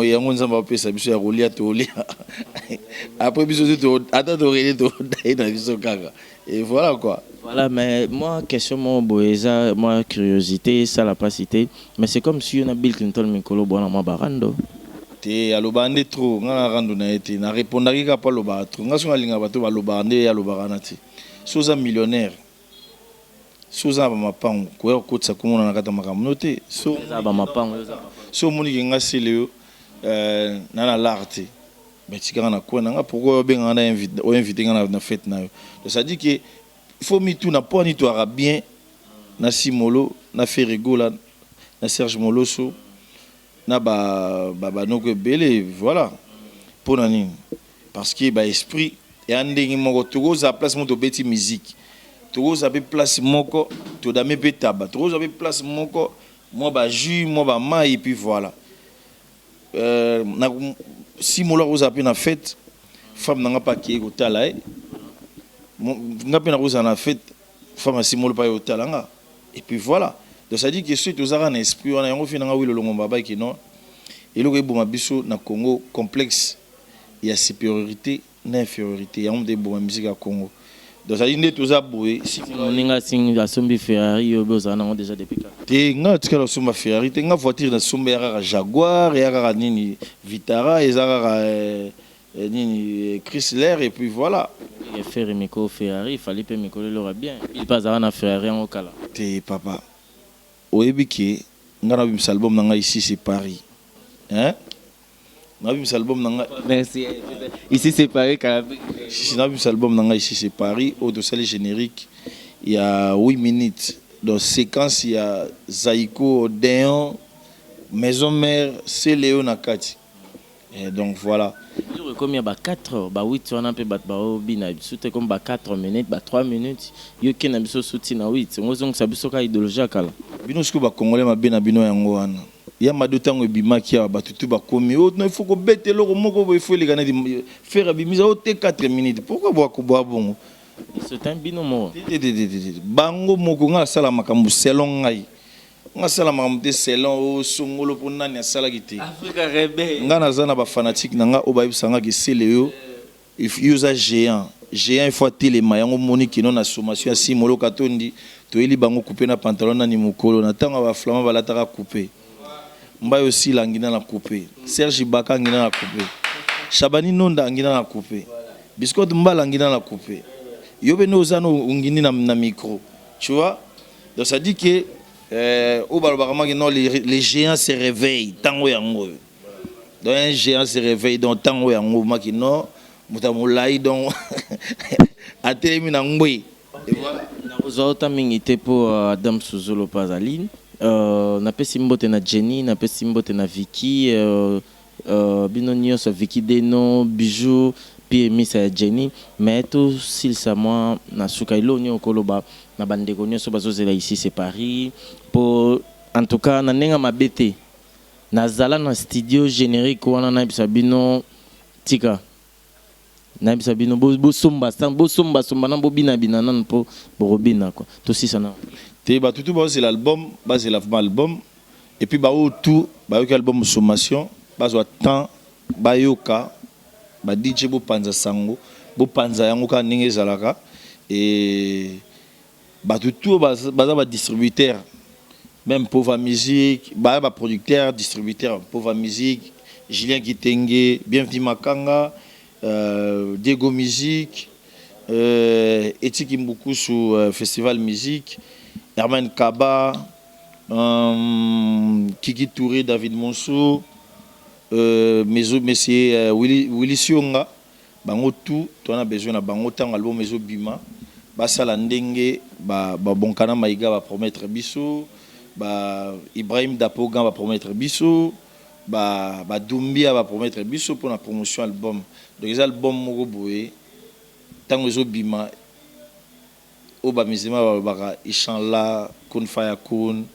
yango nzamba pesa biso ya kolia to lia après biso to ata to rele to dai na biso kaka et voilà quoi. Voilà, mais moi, question mon boeza, moi curiosité, ça l'a pas cité, mais c'est comme si on a Bill Clinton Mikolo bon moi barando. Te alobande trop, nga rando na été, na répondaki ka pa loba trop, nga songa linga bato ba lobande ya lobarana ti. Soza millionnaire. Soza ba mapango, ko kotsa komona na kata makamno te. Soza ba mapango za. So moni nga seleo na l'arte. Mais tika na ko na nga pourquoi benga na invité nga na fête na yo. Ça dit que il faut mi tout na pas ni toi bien na Simolo na Ferrego là na Serge Moloso na ba noko belé voilà pour nani parce que ba esprit et andingi moko to za place moto beti musique toza pe place moko to dame pe taba toza pe place moko moi ba jus moi ba mai et puis voilà na si molo roza pe na fête femme nanga pa ki ko tala nga pe na roza na fête femme si molo pa yo tala nga et puis voilà donc ça dit que si toza na esprit on a yango fina nga wi lolongo baba ki non et le boma biso na Congo complexe il y a supériorité na infériorité yango de boma musique à Congo. Donc ça dit que tous aboués si on a sing la sombi Ferrari au besoin on déjà depuis quand te nga tika la somba Ferrari te nga voiture na somba ya Jaguar ya nini Vitara ya nini Chrysler et puis voilà et faire micro Ferrari il fallait pas micro le bien il passe à na Ferrari en kala te papa oebiki nga na bim album na nga ici c'est Paris hein na bim album na nga merci ici c'est Paris quand si na bim album na nga ici c'est Paris au dossier générique il y a 8 minutes dans séquence il y a Zaiko Odéon Maison Mère c'est Léo Nakati et donc voilà comme il y a 4 heures 8 on a peu bat bina c'était comme 4 minutes 3 minutes yo ke na biso souti na 8 ngozong sa biso ka idéologie kala bino siko ba congolais mabena bino yango wana ya madotango ebimaki ya batutu bakomi oh il faut ko bete loko moko bo il faut les gagner faire bimisa o te 4 minutes pourquoi boa ko boa bongo c'est un bino mo bango moko nga sala makambu selon ngai nga sala makambu te selon o songolo po nani asala kiti Africa rebelle nga nazana ba fanatique nga o bayibisanga ki seleyo user géant il faut telema yango monique non na sommation ya simolo katondi to eli bango couper na pantalon na ni mukolo na tanga ba flama balataka couper mbayo aussi langina na couper Serge Ibaka ngina na couper Shabani Nonda ngina na couper Biscotte Mbala ngina na couper yobe no zano ngini na micro tu vois donc ça dit que au balbarama non les géants se réveillent tango yango donc un géant se réveille donc tango yango makino mutamulai donc atemi na ngwe et voilà na rozota mingite pour Adam Suzolo Pazaline na pesi mbote na Jenny na pesi mbote na Vicky bino nyonso Vicky Deno Bijou puis Misa Jenny mais tout s'il ça moi na sukailo nyo koloba na bandeko nyonso bazozela ici c'est Paris pour en tout cas na nenga mabete na zala na studio générique wana na bisabino tika na bisabino bo somba na bo bina nan po robina quoi tout si ça na te ba tout ba c'est l'album ba c'est l'album et puis ba tout ba yo album sommation ba zo temps ba yoka ba DJ bo panza sango bo panza yango ka ninge zalaka et ba tout ba distributeur même Pauvre Musique ba producteur distributeur Pauvre Musique Julien Kitenge Bienvenue Makanga Diego Musique Etiki Mbuku sur Festival Musique Herman Kaba Kiki Touré David Monceau Monsieur Willy Sionga bango tout on a besoin na bango tant album mezo bima basala ndenge ba bonkana maiga va promettre biso ba Ibrahim Dapogan va promettre biso ba Doumbia va promettre biso pour la promotion album donc les albums moko boye tant mezo bima o ba mizima ba Inshallah kun faya kun.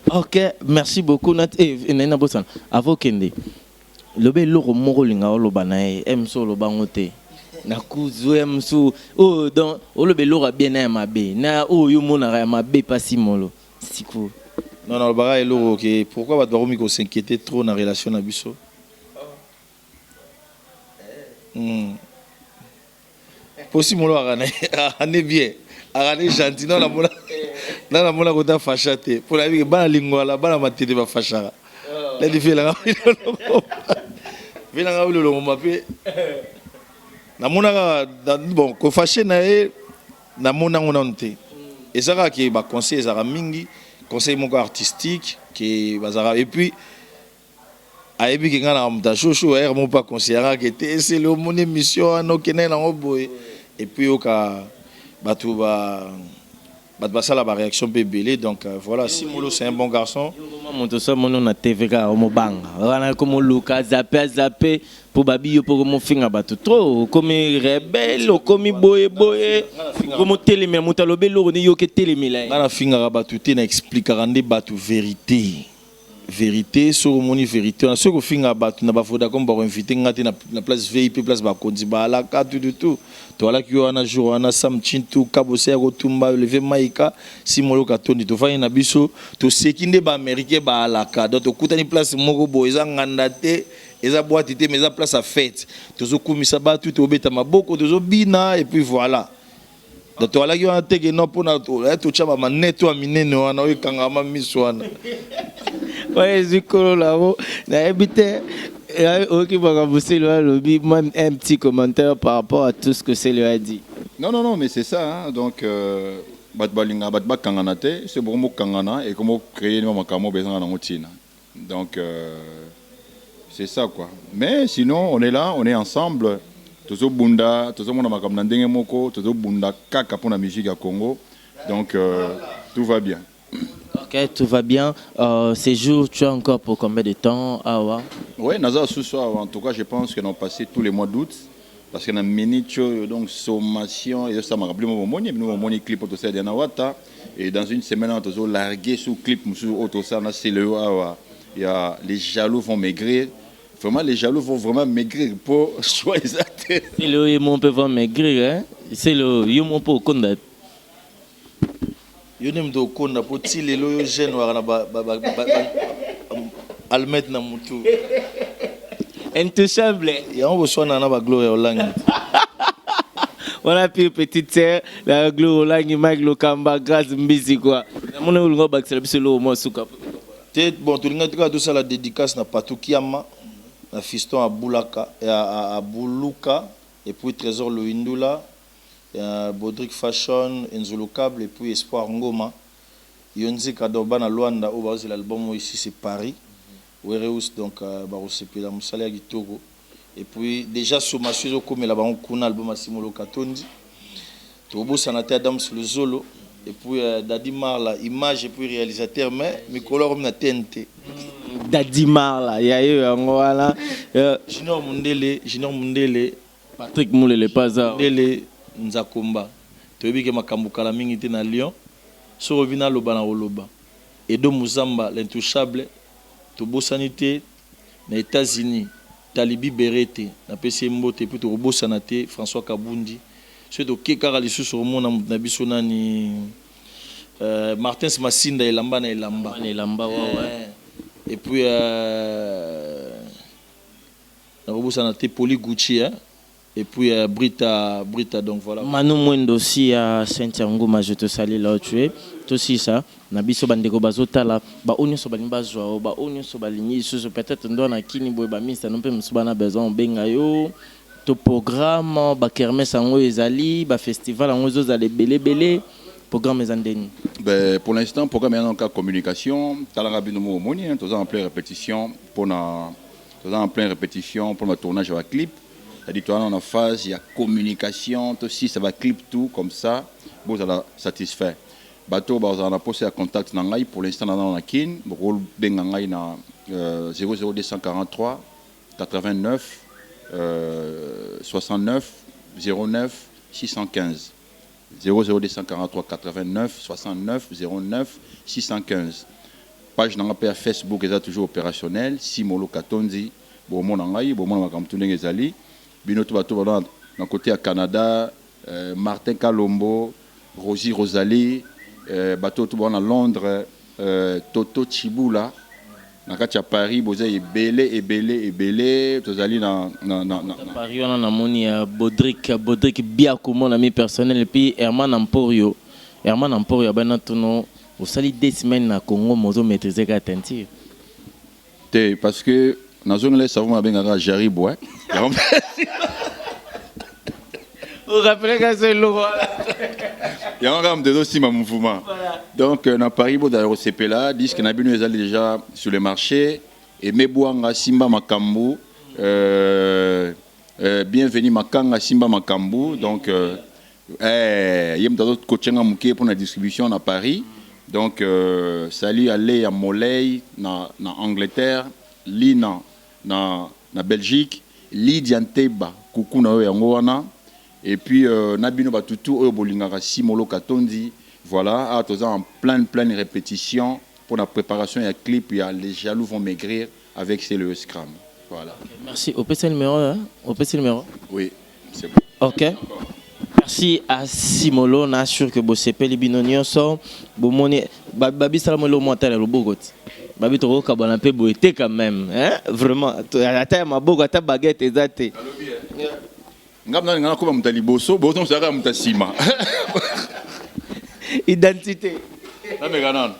Ok, merci beaucoup Nat nena bosan avant kende lobe loro moko linga oloba na emso loba ngote na kuzu emso oh donc olobe loro bien na mabe na oh yo mona ya mabe pasi molo siko non baga loro que pourquoi ba doit ko s'inquiéter trop na relation na biso possible molo ane bien arane gentil non la mona kota fachate pour la vie bana lingwala bana matete ba fachara la difela vena nga ulolo mape na mona bon ko faché na e na mona ngona nte ezaka ki ba conseil ezaka mingi conseil moko artistique qui bazara et puis ayebi ki nga na mta chouchou er mo pas conseillera que c'est le mon émission no kenena ngoboy et puis oka batu ba ça la réaction bébé. Donc voilà, si Molo c'est un bon garçon. Mon ça mon na TVK au mobanga. Wana comme Luka zappé pour babi yo pour mon finga bato trop comme rebelle comme boye comme télé mais mutalobe lo ni yo ke télé mila. Na finga bato te na expliquer rendre bato vérité sur moni vérité on a ce que finga bato na ba foda comme ba inviter ngati na place VIP place ba konzi ba la ka tout to la ki yo na jour na sam chintu kabose ko tumba lever maika si molo ka toni to fanya na biso to sekinde ba américain ba la ka donc to kutani place moko bo eza nganda te eza boîte te mais eza place à fête to zo kumisa ba tout to beta maboko to zo bina et puis voilà. Donc voilà qui a été non pour notre être chama maneto aminene wana o kangama miswana. Ouais, Zikolo là-haut, n'a habité. Ok, bosser le lobby, même un petit commentaire par rapport à tout ce que c'est lui a dit. Non, mais c'est ça. Hein. Donc, Batbalinga, Batba Kanganate, c'est pour moi Kangana et comment créer nos makamo besoin dans routine. Donc, c'est ça quoi. Mais sinon, on est là, on est ensemble. Tozo Bunda, Tozo Mona Makamna Ndenge Moko, Tozo Bunda Kaka pour la musique à Congo. Donc, tout va bien. Ok, tout va bien. Ces jours, tu as encore pour combien de temps? Oui, Naza ce soir, en tout cas, je pense qu'on a passé tous les mois d'août. Parce qu'on a minute, donc sommation, et ça m'a rappelé mon clip pour ça et dans une semaine, on a largué sous clip, il y a les jaloux vont maigrir. Vraiment, les jaloux vont vraiment maigrir pour choisir. C'est le Yomon peut maigrir, hein? C'est le Yomon pour condamner. Yonem do konda po ti lelo yo jeune wana almet na mutu intouchable ya on boswana na ba gloire olangi voilà puis petite sœur la gloire olangi Mike Kamba grâce mbizi quoi mon ulungo baxela biso lo mo suka te bon to linga tika to sala dédicace na Patukiama na fiston à Boulaka à Buluka et puis Trésor Loindula. Bodrick Fashion, Enzolo Cable et puis Espoir Ngoma. Yonzi Kadoba na Luanda, au bas de l'album ici c'est Paris. Wereus donc Barosepe la Moussala Gitogo. Et puis déjà sommation comme la baron Kuna album à Simolo Katondi. Tobo Sanate Adam sur le Zolo. Et puis Dadi Marla, image et puis réalisateur, mais mes couleurs na TNT. Dadi Marla, ya yo ngwala. Junior Mundele. Patrick Moulele Paza. Mundele. Nzakomba toyebi ke makambo kala mingi te na Lyon so revina loba na oloba Edo Muzamba l'intouchable to bosanité na États-Unis Talibi Berete na PC Mbote puis to bosana te François Kabundi so to kekara lisusu romona na biso nani Martins Masinda elamba na elamba ouais et puis na bosana te Poli Gucci hein. Et puis Brita donc voilà. Manu Mwendo aussi à Saint-Yangouma, je te salue là où tu es. Tout aussi ça. Nabiso bandeko bazotala ba onyo so balimba zwa ba onyo so balinyi so peut-être ndo na kini boy ba misa non pe musubana besoin benga yo to programme ba kermesse ngo ezali ba festival ngo zo zale belé programme ezandeni. Ben pour l'instant programme est en cas communication, talanga binomo moni tous en pleine répétition pour na tous en pleine répétition pour le tournage de clip. C'est-à-dire qu'on est en phase, il y a communication, aussi ça va clip tout comme ça, vous allez satisfait. Bateau, on a posé à contact pour l'instant dans la kin, rôle bengangai na 00243 89 69 09 615 00243 89 69 09 615. Page dans la Facebook est toujours opérationnelle. Simolo Katondi, bon mon angai, bon mon makamtuneng ezali. Binoto bato dans côté à Canada, Martin Kalombo, Rosie Rosalie, bato tout à Londres, Toto Chibula, dans à Paris, vous avez belé, tous allez dans Paris on a moni Bodrick bien comme mon ami personnel et puis Herman Emporio ben tout au sali des semaines na Congo mozo maîtriser ka tentir. Parce que dans zone là ça va bien Jaribo hein. Vous rappelez que c'est lourd. Il y a un rame de aussi ma mouvement. Donc dans Paris bo d'ailleurs CP là disent que Nabino est déjà sur le marché et Mebouanga Simba Makambu bienvenue Makanga Simba Makambu donc Il y a d'autres coaching pour la distribution à Paris. Donc, salut aller à Molay, en Angleterre, li na Belgique, li Dianteba, coucou na Yangoana. Et puis, Nabino Batutu, Bolingara Simolo Katondi. Voilà, en plein répétitions pour la préparation et le clip. Les jaloux vont maigrir avec le Scrum. Voilà. Merci. Au PC numéro, hein? Au PC numéro. Oui, c'est bon. Ok. Merci à Simolo. On assure que vous savez les binonions sont. Babi salamolo montagne le bogot. Babi toro kabana pe boité quand même. Hein? Vraiment. Attends ma bogo, attends baguette exacte. Ngapna ngana ko mutali boso, boso saka mutasima. Identité. Na meganan.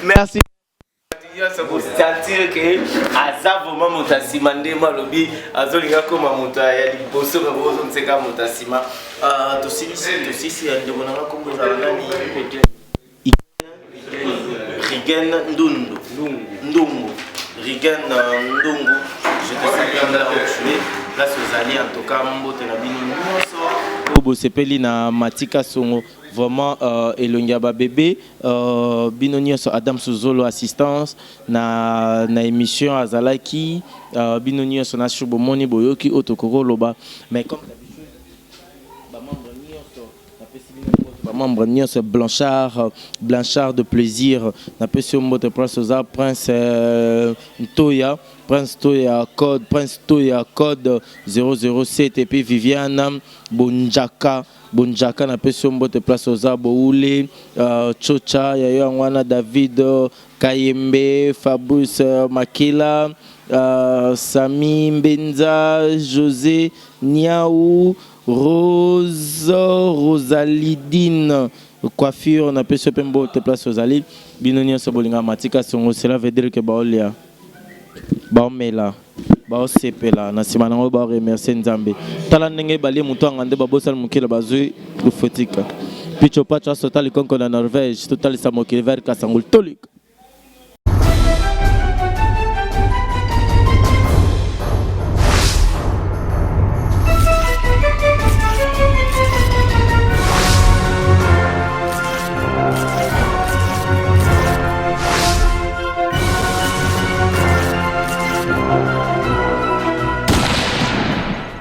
Merci. Pour sentir que Azavo Mamutasima Ndema Lobi Azolinga Koma Muta Yali Bosso Bozo Nseka Mutasima Tosisi Ndemona Kombo Zalani Rigen Ndundu Ndungu Rigen Ndungu. Je te salue là où tu es. Place aux alliés en tout cas Mbote na bino nyonso. Bobo sepeli na Matika Songo. Vraiment, Elongiaba bébé, Binonio Adam Souzolo assistance, na émission Azalaki, Binonio Sonashu Bomoni Boyoki, Otokoro Loba. Mais comme d'habitude, membre Nios Blanchard de plaisir, n'a pas sur mot de Prince Toya. Prince Toya code 007 et puis Viviana Bonjaka na peso mbote place aux Aboule, Chocha, Yayo Angwana David Kayembe, Fabrice Makela, Sami Mbenza, José Niaou, Rosalidine, coiffure, na peso mbote place aux Ali, Binonia Sobolinga Matika Songo, cela veut dire que Baolia. Baomela. Bao sepela na sima nango ba remercier Nzambe tala ndenge bali muto ngande babosal mukila bazui lufotika picho pacha sotali konko na Norvège total sa mokile vers Kasangul tolik